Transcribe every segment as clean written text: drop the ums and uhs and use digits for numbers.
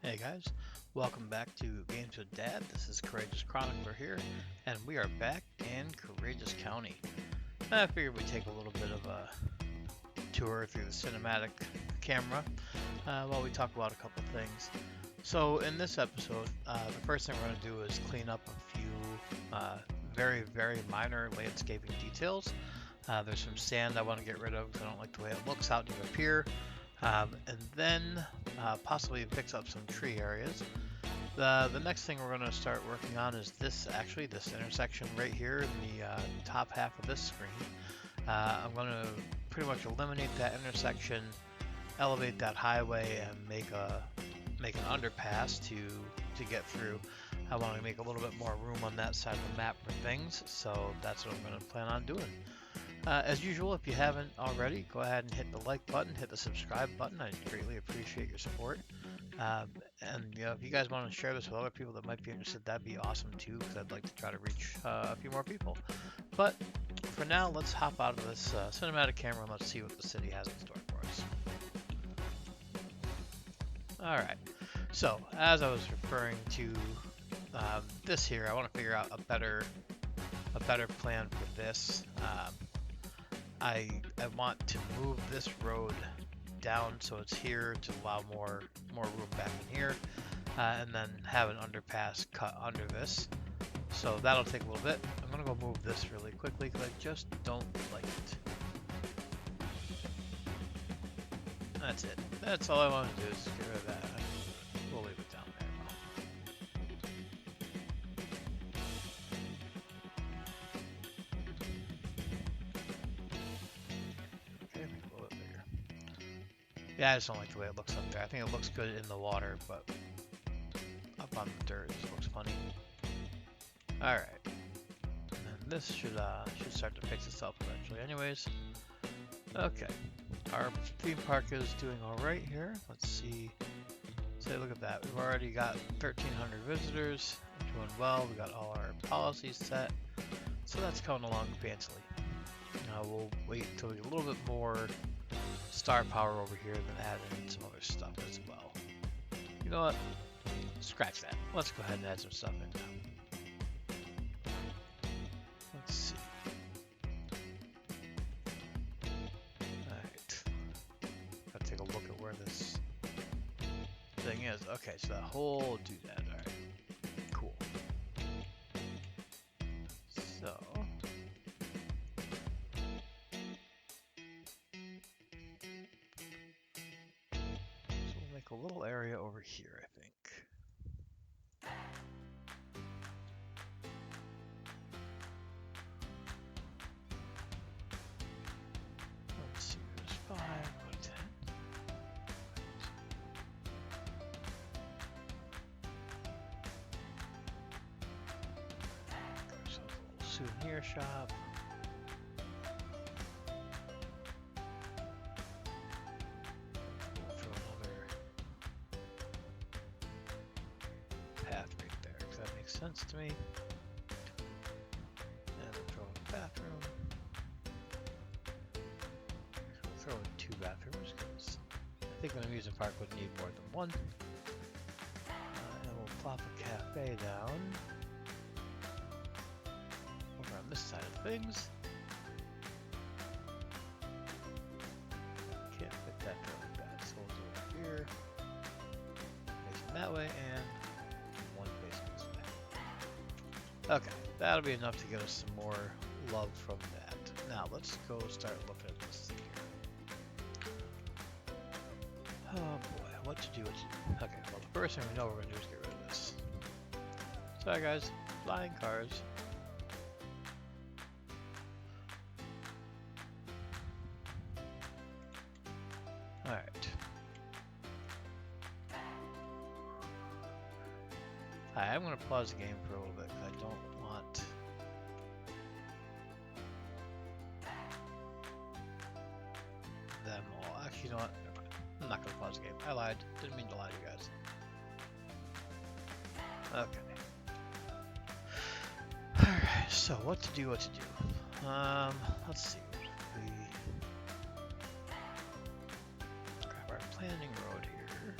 Hey guys, welcome back to Games with Dad. This is Courageous Chronicler here, and we are back in Courageous County. I figured we'd take a little bit of a tour through the cinematic camera while we talk about a couple things. So in this episode, the first thing we're going to do is clean up a few very minor landscaping details. There's some sand I want to get rid of because I don't like the way it looks out near up here. And then possibly fix up some tree areas. The next thing we're going to start working on is this intersection right here in the top half of this screen. I'm going to pretty much eliminate that intersection, elevate that highway, and make an underpass to get through. I want to make a little bit more room on that side of the map for things, so that's what I'm going to plan on doing. As usual, if you haven't already, go ahead and hit the like button, hit the subscribe button. I greatly appreciate your support. And if you guys want to share this with other people that might be interested, that'd be awesome too, because I'd like to try to reach a few more people. But for now, let's hop out of this cinematic camera and let's see what the city has in store for us. Alright, so as I was referring to this here, I want to figure out a better plan for this. I want to move this road down so it's here to allow more room back in here, and then have an underpass cut under this. So that'll take a little bit. I'm gonna go move this really quickly because I just don't like it. That's it. That's all I want to do is get rid of that. We'll leave it down there. Yeah, I just don't like the way it looks up there. I think it looks good in the water, but up on the dirt it just looks funny. Alright. And then this should start to fix itself eventually anyways. Okay. Our theme park is doing alright here. Let's see. Say, look at that. We've already got 1,300 visitors. We're doing well. We got all our policies set. So that's coming along fancily. We'll wait until we get a little bit more star power over here, then add in some other stuff as well. You know what? Scratch that. Let's go ahead and add some stuff in now. Let's see. Alright. Gotta take a look at where this thing is. Okay, so that whole doodad. Alright. Cool. So a little area over here, I think. Let's see, there's 5, go to 10. There's a little souvenir shop. Sense to me. And we'll throw in a bathroom. We'll throw in 2 bathrooms because I think an amusement park would need more than one. And we'll plop a cafe down over on this side of things. Can't fit that there like that, so we'll do it here. Facing that way and okay, that'll be enough to get us some more love from that. Now let's go start looking at this thing here. Oh boy, what to do, Okay, well the first thing we know we're going to do is get rid of this. Sorry guys, flying cars. Alright. I'm going to pause the game for a little bit because I don't want them all. Actually, you know what? I'm not going to pause the game. I lied. Didn't mean to lie to you guys. Okay. Alright, so what to do, let's see. We grab our planning road here.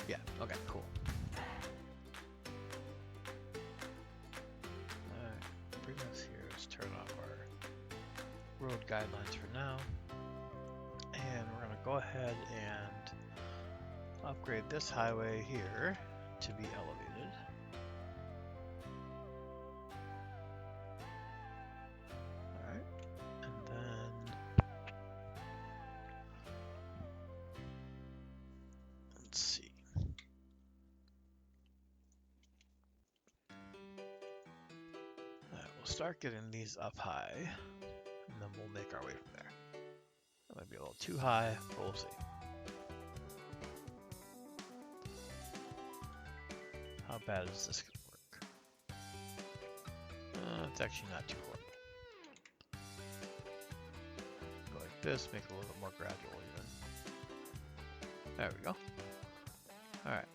Yeah, okay, cool. Alright, bring us here. Let's turn off our road guidelines for now. And we're gonna go ahead and upgrade this highway here to be elevated. Alright, and then let's see. Alright, we'll start getting these up high, and then we'll make our way from there. That might be a little too high, but we'll see. How bad is this gonna work? It's actually not too horrible. Go like this, make it a little bit more gradual even. There we go. Alright.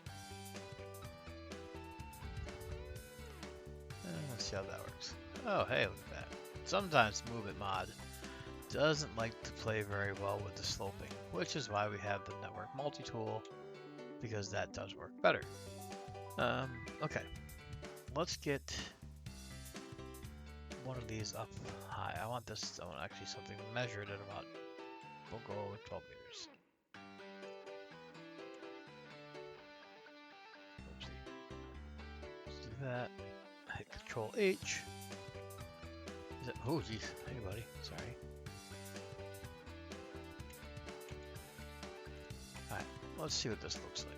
Let's see how that works. Oh, hey, look at that. Sometimes Movement Mod doesn't like to play very well with the sloping, which is why we have the network multi-tool, because that does work better. Okay. Let's get one of these up high. I want this, I want actually something measured at about, we'll go with 12 meters. Oopsie. Let's do that. Hit Control H. Is it, oh geez, hey buddy, sorry. Alright, let's see what this looks like.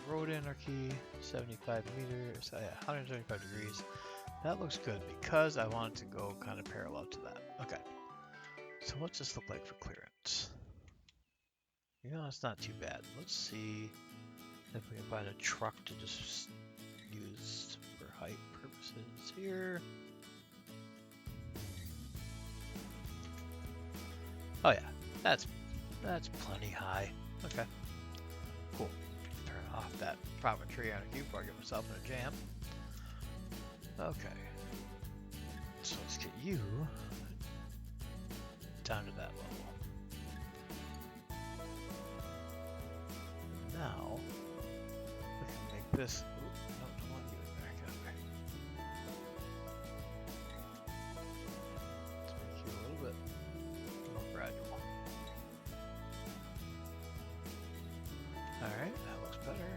Road anarchy, 75 meters, yeah, 175 degrees. That looks good because I want it to go kind of parallel to that. Okay, so what's this look like for clearance? You know, it's not too bad. Let's see if we can find a truck to just use for height purposes here. Oh yeah, that's plenty high. Okay, cool. Turn off that private tree anarchy before I get myself in a jam. Okay, so let's get you down to that level. Now we can make this. Ooh, no, don't want you in there. Get up there. Let's make you a little bit more gradual. Alright, that looks better.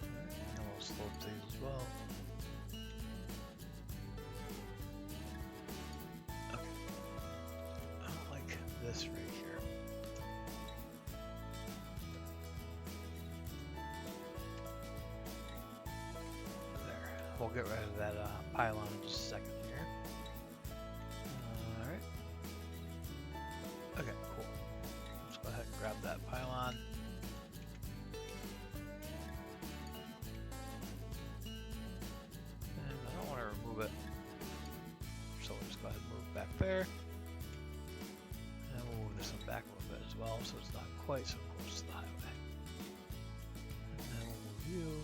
Alright, and we'll slope these as well. Okay. I don't like this right here. We'll get rid of that pylon in just a second here. Alright. Okay, cool. Let's go ahead and grab that pylon. And I don't want to remove it. So we'll just go ahead and move it back there. And we'll move this one back a little bit as well so it's not quite so close to the highway. And then we'll move you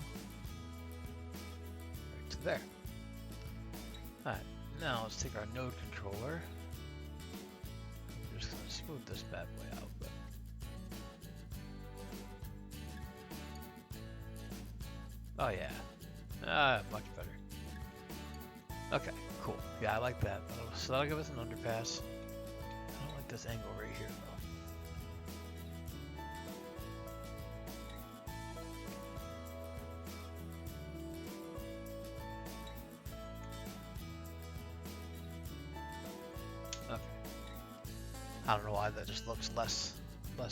there. Alright, now let's take our node controller. I'm just going to smooth this bad boy out. But... oh yeah, much better. Okay, cool. Yeah, I like that. So that'll give us an underpass. I don't like this angle right here though. Okay. I don't know why that just looks less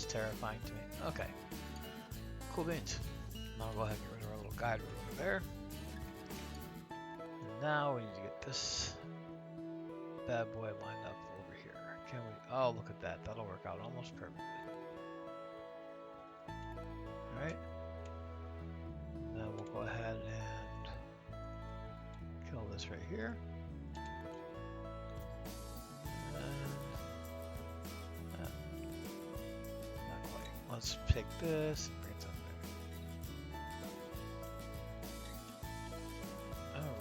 terrifying to me. Okay. Cool beans. Now I'll go ahead and get rid of our little guide road over there. And now we need to get this bad boy lined up over here. Can we? Oh, look at that. That'll work out almost perfectly. Alright. Now we'll go ahead and kill this right here. Let's pick this and bring it down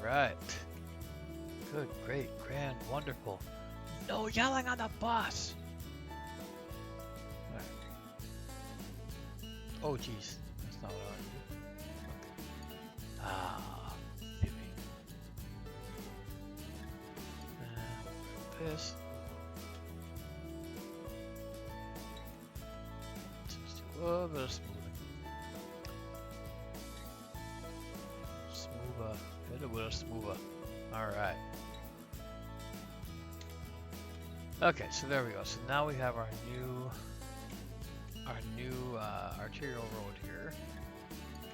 there. Alright. good, great, grand, wonderful. No yelling on the bus! Alright. Oh, jeez. That's not what I want to do. Okay. Ah, baby. This. Just do a little bit of smoothing. Smoother. Hit it with a smoother. Alright. Okay, so there we go. So now we have our new arterial road here.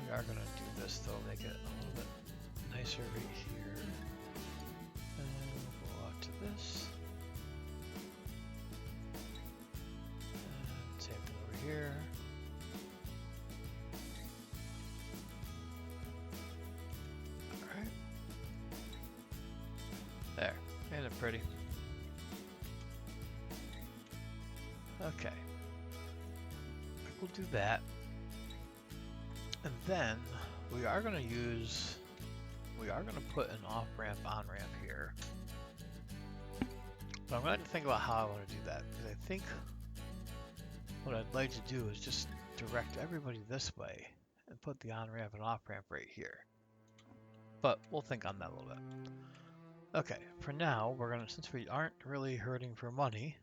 We are gonna do this though, make it a little bit nicer right here. And we'll go out to this. And same thing over here. Alright. There. Ain't it pretty? Okay. We'll do that. And then we are going to put an off-ramp, on-ramp here. But I'm going to have to think about how I want to do that, because I think what I'd like to do is just direct everybody this way and put the on-ramp and off-ramp right here. But we'll think on that a little bit. Okay, for now, since we aren't really hurting for money,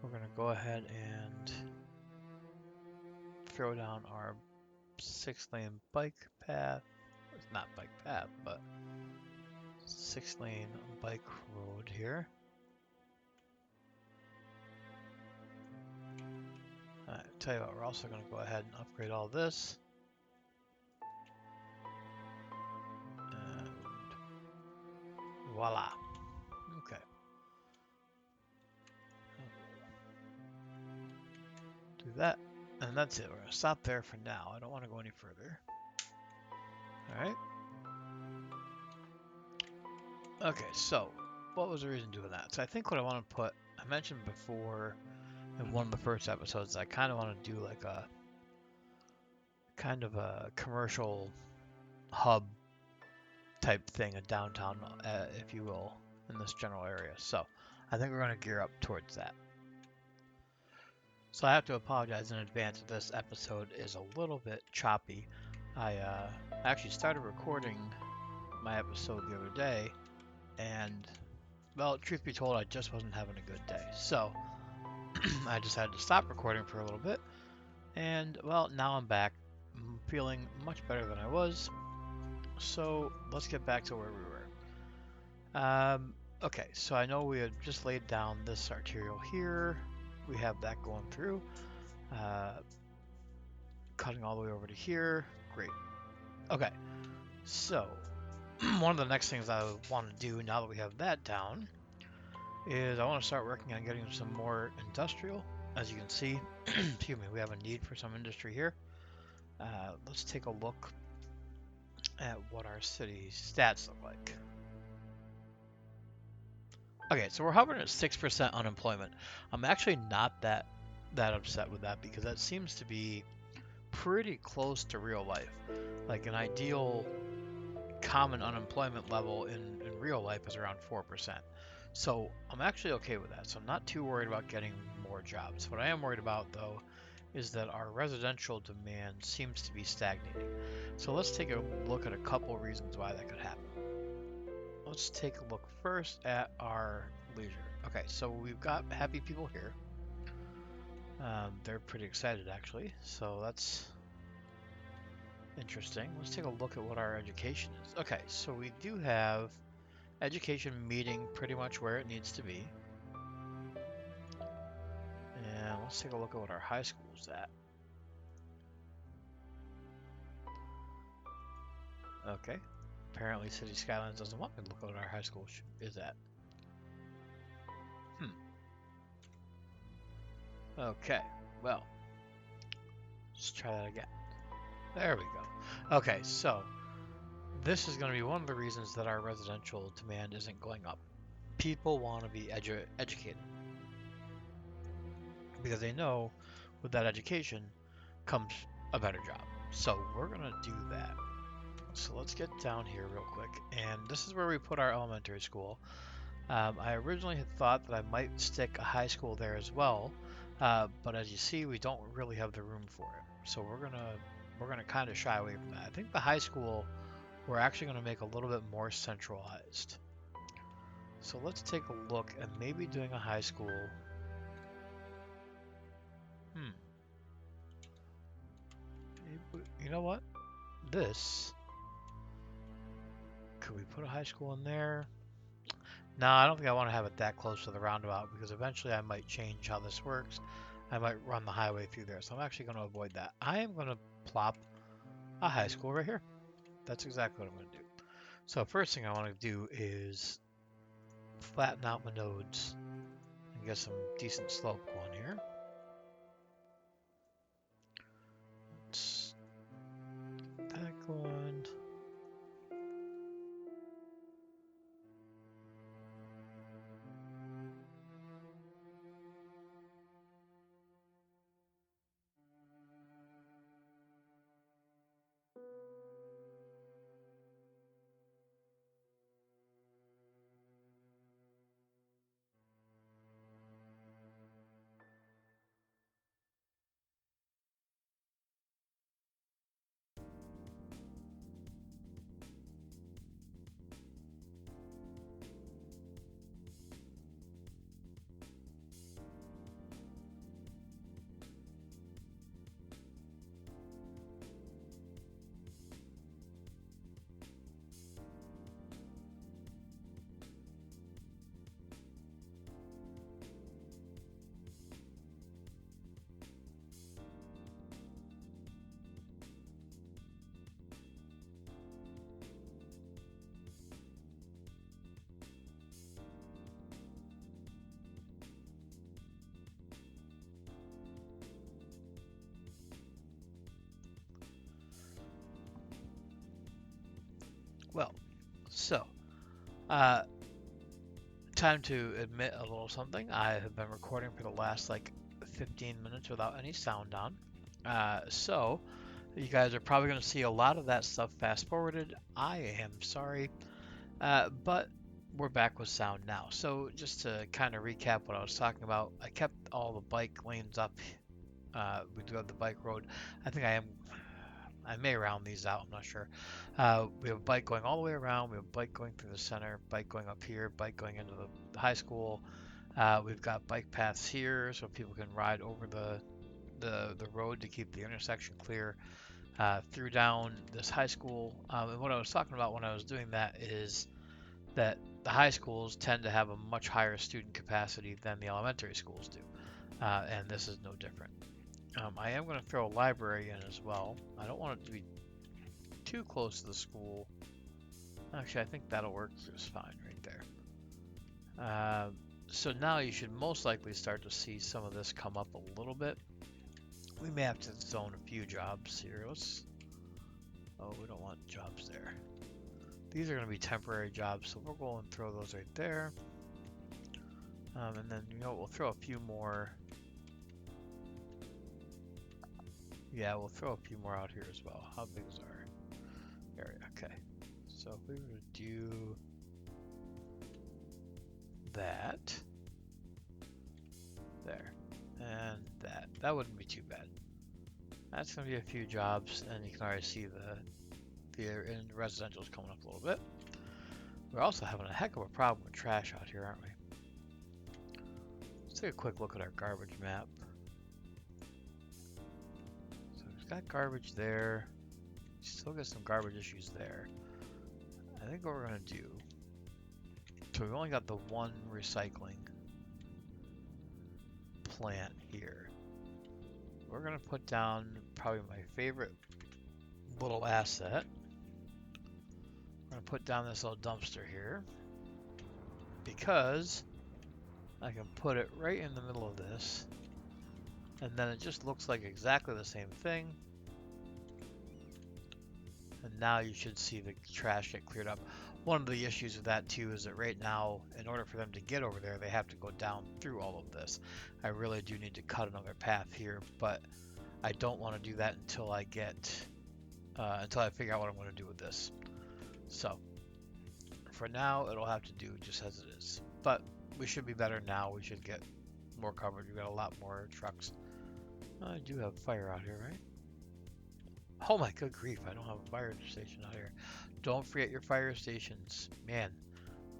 we're going to go ahead and throw down our 6-lane bike path. It's not bike path, but 6-lane bike road here. Tell you what, we're also going to go ahead and upgrade all this. And voila. Okay. Do that. And that's it. We're going to stop there for now. I don't want to go any further. Alright. Okay, so what was the reason doing that? So I think what I want to put, I mentioned before in one of the first episodes, I kind of want to do like a kind of a commercial hub type thing, a downtown, if you will, in this general area. So I think we're going to gear up towards that. So I have to apologize in advance if this episode is a little bit choppy. I actually started recording my episode the other day, and, well, truth be told, I just wasn't having a good day. So I decided to stop recording for a little bit, and, well, now I'm back. I'm feeling much better than I was. So let's get back to where we were. Okay, so I know we had just laid down this arterial here. We have that going through. Cutting all the way over to here. Great. Okay, so one of the next things I want to do now that we have that down is I want to start working on getting some more industrial. As you can see, excuse me, we have a need for some industry here. Let's take a look at what our city stats look like. Okay, so we're hovering at 6% unemployment. I'm actually not that upset with that, because that seems to be pretty close to real life. Like an ideal common unemployment level in real life is around 4%. So I'm actually okay with that. So I'm not too worried about getting more jobs. What I am worried about, though, is that our residential demand seems to be stagnating. So let's take a look at a couple reasons why that could happen. Let's take a look first at our leisure. Okay, so we've got happy people here. They're pretty excited, actually. So that's interesting. Let's take a look at what our education is. Okay, so we do have education meeting pretty much where it needs to be. And let's take a look at what our high school is at. Okay. Apparently City Skylines doesn't want me to look at what our high school is at. Okay, well, let's try that again. There we go. Okay, so this is going to be one of the reasons that our residential demand isn't going up. People want to be educated, because they know with that education comes a better job. So we're going to do that. So let's get down here real quick. And this is where we put our elementary school. I originally had thought that I might stick a high school there as well, but as you see, we don't really have the room for it. So we're gonna kind of shy away from that. I think the high school we're actually gonna make a little bit more centralized. So let's take a look at maybe doing a high school. Hmm. You know what? This. Could we put a high school in there? No, I don't think I want to have it that close to the roundabout because eventually I might change how this works. I might run the highway through there, so I'm actually going to avoid that. I am going to plop a high school right here. That's exactly what I'm going to do. So first thing I want to do is flatten out my nodes and get some decent slope going here. Let's get that going. Well, so uh, time to admit a little something. I have been recording for the last like 15 minutes without any sound on. So you guys are probably going to see a lot of that stuff fast forwarded. I am sorry, but we're back with sound now. So just to kind of recap what I was talking about, I kept all the bike lanes up. We do have the bike road. I think I may round these out, I'm not sure. We have a bike going all the way around. We have a bike going through the center, bike going up here, bike going into the high school. We've got bike paths here so people can ride over the road to keep the intersection clear through down this high school. And what I was talking about when I was doing that is that the high schools tend to have a much higher student capacity than the elementary schools do. And this is no different. I am going to throw a library in as well. I don't want it to be too close to the school. Actually, I think that'll work just fine right there. So now you should most likely start to see some of this come up a little bit. We may have to zone a few jobs here. Oh, we don't want jobs there. These are going to be temporary jobs, so we'll go and throw those right there. And then, we'll throw a few more. Yeah, we'll throw a few more out here as well. How big is our area? Okay. So if we were to do that, there, and that wouldn't be too bad. That's going to be a few jobs, and you can already see the residential's coming up a little bit. We're also having a heck of a problem with trash out here, aren't we? Let's take a quick look at our garbage map. So we've got garbage there. Still got some garbage issues there. I think what we're going to do, so we've only got the one recycling plant here. We're going to put down probably my favorite little asset. We're going to put down this little dumpster here because I can put it right in the middle of this, and then it just looks like exactly the same thing. And now you should see the trash get cleared up. One of the issues with that too is that right now, in order for them to get over there, they have to go down through all of this. I really do need to cut another path here, but I don't want to do that until I get until I figure out what I'm going to do with this. So for now, it'll have to do just as it is. But we should be better now. We should get more coverage. We've got a lot more trucks. I do have fire out here, right? Oh my good grief, I don't have a fire station out here. Don't forget your fire stations. Man,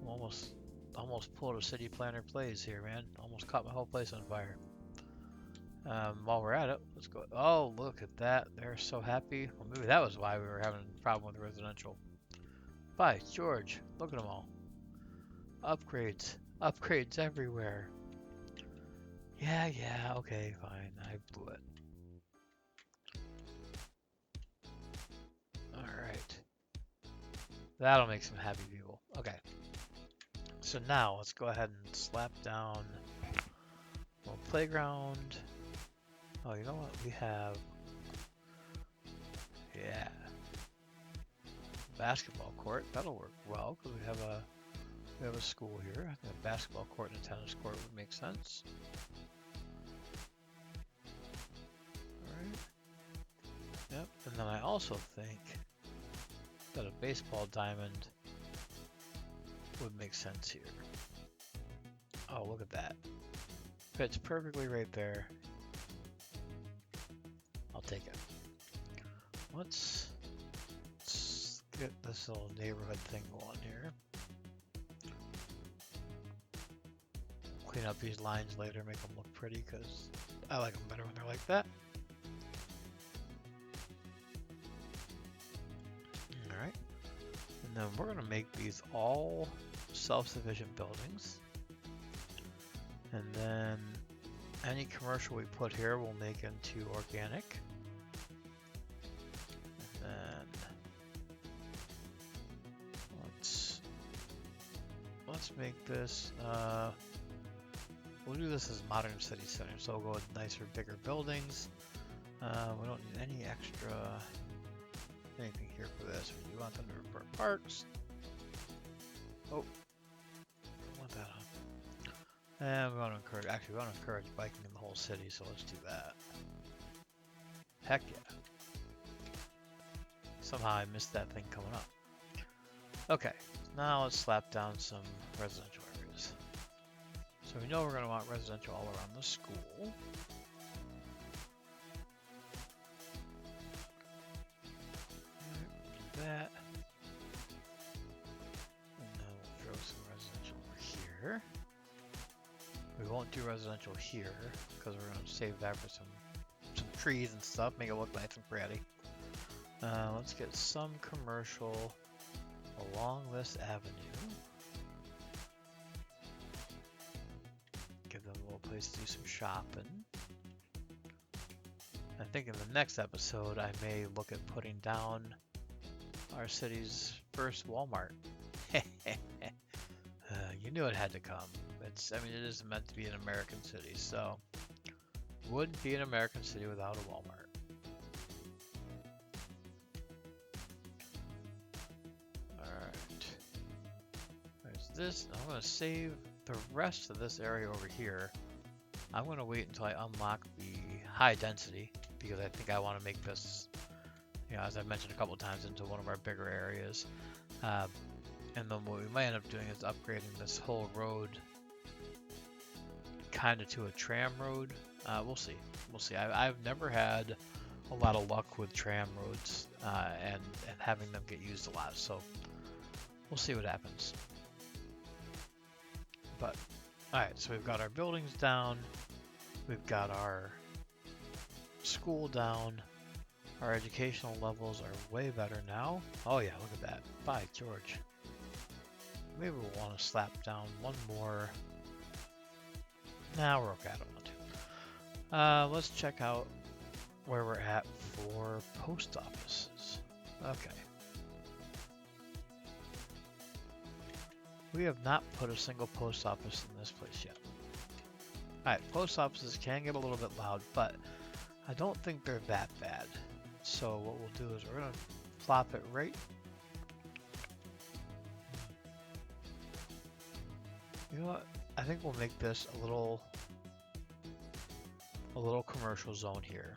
I'm almost pulled a city planner plays here, man. Almost caught my whole place on fire. While we're at it, let's go. Oh, look at that. They're so happy. Well, maybe that was why we were having a problem with residential. By George, look at them all. Upgrades. Upgrades everywhere. Yeah, okay, fine. I blew it. Alright. That'll make some happy people. Okay. So now, let's go ahead and slap down a little playground. Oh, you know what? We have... Yeah. Basketball court. That'll work well, because we have a school here. I think a basketball court and a tennis court would make sense. Alright. Yep, and then I also think that a baseball diamond would make sense here. Oh, look at that. Fits perfectly right there. I'll take it. Let's get this little neighborhood thing going here. Clean up these lines later, make them look pretty, because I like them better when they're like that. Alright. And then we're going to make these all self-sufficient buildings. And then any commercial we put here we'll make into organic. And then let's make this we'll do this as modern city center, so we'll go with nicer, bigger buildings. We don't need any extra anything here for this. We want them to report parks. Oh, I want that on. And we want to encourage biking in the whole city, so let's do that. Heck yeah. Somehow I missed that thing coming up. Okay, now let's slap down some residential areas. So we know we're going to want residential all around the school. That. And then we'll throw some residential over here. We won't do residential here because we're going to save that for some trees and stuff, make it look nice and pretty. Let's get some commercial along this avenue. Give them a little place to do some shopping. I think in the next episode I may look at putting down our city's first Walmart. You knew it had to come. I mean, it is meant to be an American city, so wouldn't be an American city without a Walmart. Alright. There's this. I'm going to save the rest of this area over here. I'm going to wait until I unlock the high density, because I think I want to make this, you know, as I mentioned a couple of times, into one of our bigger areas. And then what we might end up doing is upgrading this whole road kind of to a tram road. We'll see. We'll see. I've never had a lot of luck with tram roads and having them get used a lot. So we'll see what happens. But alright, so we've got our buildings down. We've got our school down. Our educational levels are way better now. Oh yeah, look at that. By George. Maybe we'll want to slap down one more. Nah, we're okay. I don't want to. Let's check out where we're at for post offices. Okay. We have not put a single post office in this place yet. Alright, post offices can get a little bit loud, but I don't think they're that bad. So what we'll do is we're going to plop it right. You know what? I think we'll make this a little commercial zone here.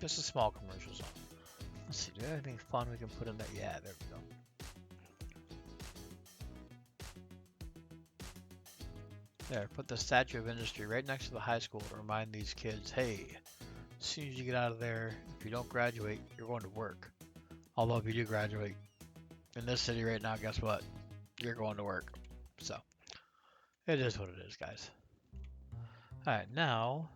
Just a small commercial zone. Let's see, do we have anything fun we can put in there? Yeah, there we go. There, put the Statue of Industry right next to the high school to remind these kids, hey, as soon as you get out of there, if you don't graduate, you're going to work. Although if you do graduate, in this city right now, guess what? You're going to work. So, it is what it is, guys. Alright, now,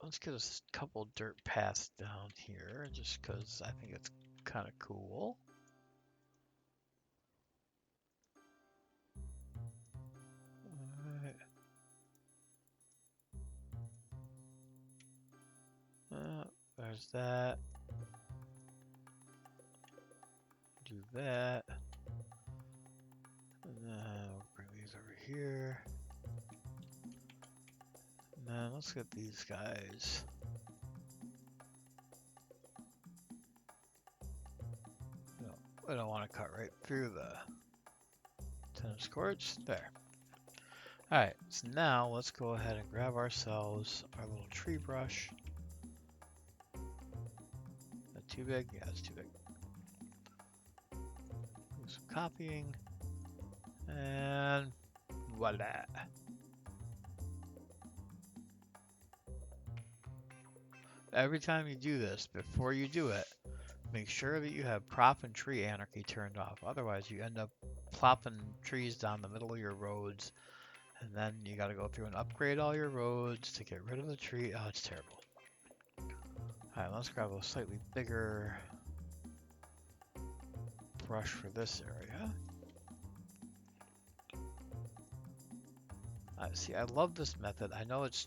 let's get a couple dirt paths down here, just because I think it's kind of cool. There's that. Do that. And then we'll bring these over here. And then let's get these guys. No, I don't want to cut right through the tennis courts. There. Alright, so now let's go ahead and grab ourselves our little tree brush. Is that too big? Yeah, it's too big. Do some copying. And voila. Every time you do this, before you do it, make sure that you have prop and tree anarchy turned off. Otherwise, you end up plopping trees down the middle of your roads. And then you got to go through and upgrade all your roads to get rid of the tree. Oh, it's terrible. Alright, let's grab a slightly bigger brush for this area. See, I love this method. I know it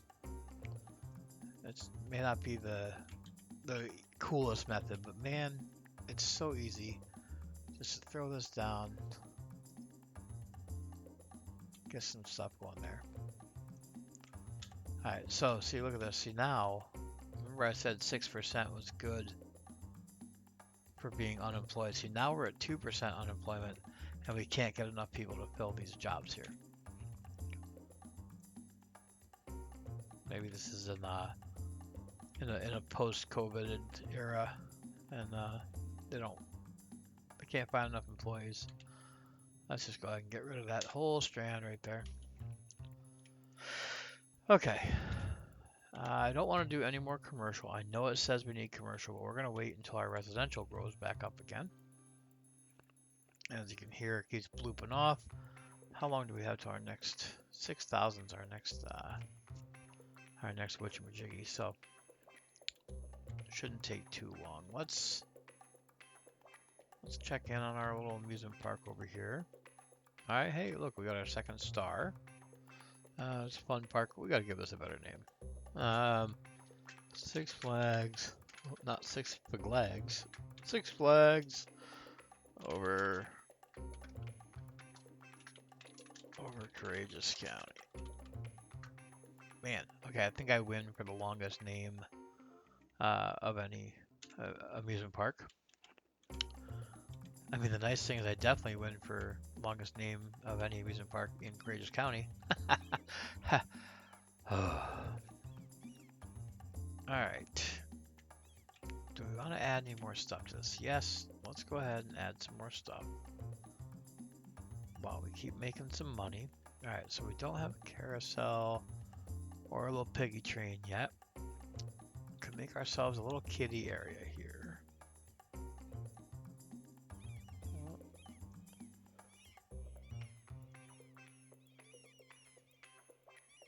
may not be the coolest method, but man, it's so easy. Just to throw this down, get some stuff going there. Alright, so see, look at this. See now, remember I said 6% was good for being unemployed. See, now we're at 2% unemployment, and we can't get enough people to fill these jobs here. Maybe this is in a post-COVID era, and they can't find enough employees. Let's just go ahead and get rid of that whole strand right there. Okay. I don't want to do any more commercial. I know it says we need commercial, but we're going to wait until our residential grows back up again. As you can hear, it keeps blooping off. How long do we have to our next 6,000 is our next witchamajiggy, so shouldn't take too long. Let's check in on our little amusement park over here. All right, hey, look, we got our second star. It's a fun park. We got to give this a better name. Six Flags, not Six Flags. Six Flags over Courageous County. Man, okay, I think I win for the longest name of any amusement park. I mean, the nice thing is I definitely win for longest name of any amusement park in Courageous County. Alright. Do we want to add any more stuff to this? Yes, let's go ahead and add some more stuff while we keep making some money. Alright, so we don't have a carousel or a little piggy train yet. We can make ourselves a little kiddie area here.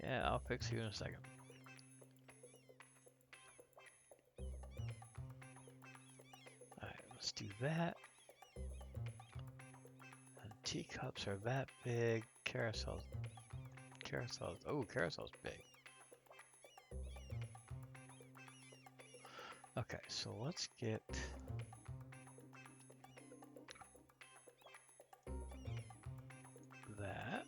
Yeah, I'll fix you in a second. Alright, let's do that. And teacups are that big. Carousels. Oh, carousel's big. Okay, so let's get that.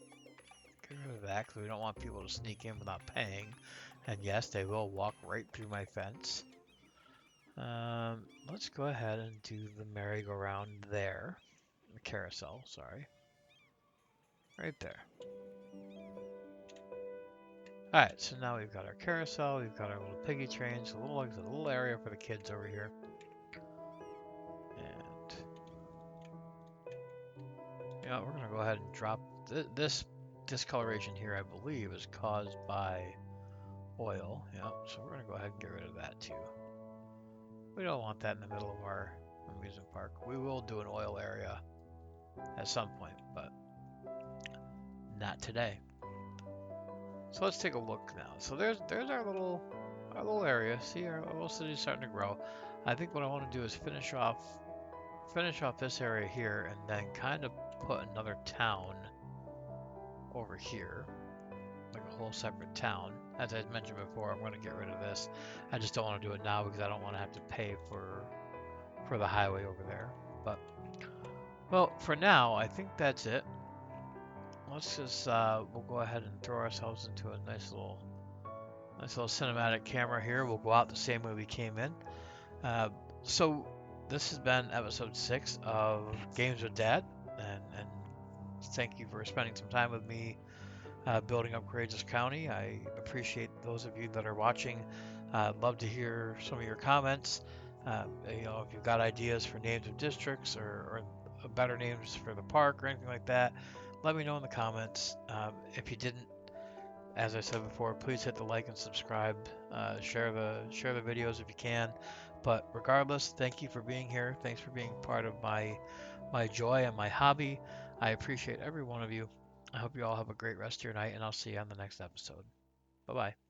Get rid of that because we don't want people to sneak in without paying. And yes, they will walk right through my fence. Let's go ahead and do the merry-go-round there. The carousel, sorry. Right there. Alright, so now we've got our carousel, we've got our little piggy trains, a little area for the kids over here. go ahead and drop this discoloration here, I believe, is caused by oil. Yeah, so we're going to go ahead and get rid of that too. We don't want that in the middle of our amusement park. We will do an oil area at some point, but not today. So let's take a look now. So there's our little area. See, our little city's starting to grow. I think what I want to do is finish off this area here and then kind of put another town over here, like a whole separate town. As I mentioned before, I'm going to get rid of this. I just don't want to do it now because I don't want to have to pay for the highway over there. But well, for now, I think that's it. Let's just we'll go ahead and throw ourselves into a nice little cinematic camera here. We'll go out the same way we came in. So this has been episode 6 of Games with Dad, and thank you for spending some time with me building up Courageous County. I appreciate those of you that are watching. I'd love to hear some of your comments. You know, if you've got ideas for names of districts or better names for the park or anything like that, let me know in the comments. If you didn't, as I said before, please hit the like and subscribe. Share the videos if you can. But regardless, thank you for being here. Thanks for being part of my joy and my hobby. I appreciate every one of you. I hope you all have a great rest of your night, and I'll see you on the next episode. Bye bye.